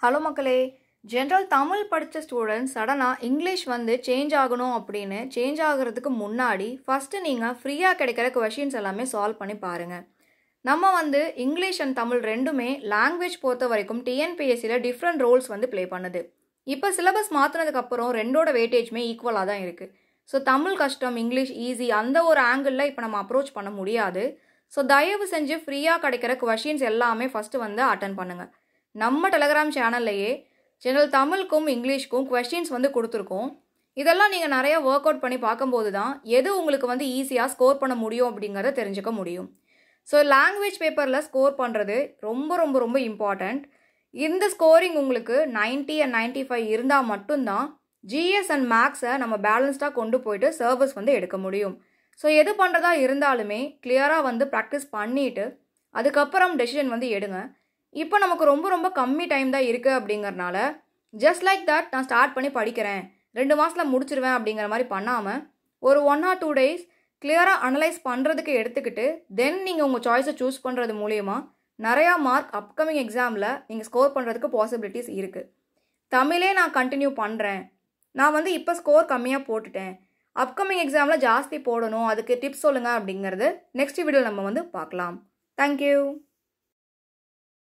Hello மக்களே, general Tamil படித்த students சடனாக இங்கிலீஷ் வந்து சேஞ்ச் ஆகணும் அப்படின்னு சேஞ்ச் ஆகிறதுக்கு முன்னாடி ஃபஸ்ட்டு நீங்கள் ஃப்ரீயாக கிடைக்கிற கொஷின்ஸ் எல்லாமே சால்வ் பண்ணி பாருங்கள். நம்ம வந்து இங்கிலீஷ் அண்ட் தமிழ் ரெண்டுமே லாங்குவேஜ் பொறுத்த வரைக்கும் டிஎன்பிஎஸ்சியில் டிஃப்ரெண்ட் ரோல்ஸ் வந்து ப்ளே பண்ணுது. இப்போ சிலபஸ் மாற்றினதுக்கப்புறம் ரெண்டோட வெயிட்டேஜுமே ஈக்குவலாக தான் இருக்குது. ஸோ தமிழ் கஷ்டம், இங்கிலீஷ் ஈஸி, அந்த ஒரு ஆங்கிளில் இப்போ நம்ம அப்ரோச் பண்ண முடியாது. ஸோ தயவு செஞ்சு ஃப்ரீயாக கிடைக்கிற கொஷின்ஸ் எல்லாமே ஃபஸ்ட்டு வந்து அட்டன் பண்ணுங்கள். நம்ம டெலகிராம் சேனல்லையே ஜெனரல் தமிழுக்கும் இங்கிலீஷ்க்கும் கொஸ்டின்ஸ் வந்து கொடுத்துருக்கோம். இதெல்லாம் நீங்கள் நிறைய ஒர்க் அவுட் பண்ணி பார்க்கும்போது தான் எது உங்களுக்கு வந்து ஈஸியாக ஸ்கோர் பண்ண முடியும் அப்படிங்கிறத தெரிஞ்சுக்க முடியும். ஸோ லாங்குவேஜ் பேப்பரில் ஸ்கோர் பண்ணுறது ரொம்ப ரொம்ப ரொம்ப இம்பார்ட்டண்ட். இந்த ஸ்கோரிங் உங்களுக்கு 90 and 95 இருந்தால் மட்டும்தான் ஜிஎஸ் அண்ட் மேக்ஸை நம்ம பேலன்ஸ்டாக கொண்டு போயிட்டு சர்வீஸ் வந்து எடுக்க முடியும். ஸோ எது பண்ணுறதா இருந்தாலுமே கிளியராக வந்து ப்ராக்டிஸ் பண்ணிவிட்டு அதுக்கப்புறம் டெசிஷன் வந்து எடுங்க. இப்போ நமக்கு ரொம்ப ரொம்ப கம்மி டைம் தான் இருக்குது அப்படிங்கிறனால ஜஸ்ட் லைக் தட் நான் ஸ்டார்ட் பண்ணி படிக்கிறேன், 2 மாதத்தில் முடிச்சிருவேன் அப்படிங்கிற மாதிரி பண்ணாமல் ஒரு 1 or 2 days கிளியராக அனலைஸ் பண்ணுறதுக்கு எடுத்துக்கிட்டு தென் நீங்கள் உங்கள் சாய்ஸை சூஸ் பண்ணுறது மூலயமா நிறையா மார்க் அப்கமிங் எக்ஸாமில் நீங்கள் ஸ்கோர் பண்ணுறதுக்கு பாசிபிலிட்டிஸ் இருக்குது. தமிழே நான் கண்டினியூ பண்ணுறேன், நான் வந்து இப்போ ஸ்கோர் கம்மியாக போட்டுட்டேன், அப்கமிங் எக்ஸாமில் ஜாஸ்தி போடணும், அதுக்கு டிப்ஸ் சொல்லுங்கள் அப்படிங்கிறது நெக்ஸ்ட் வீடியோவில் நம்ம வந்து பார்க்கலாம். தேங்க்யூ.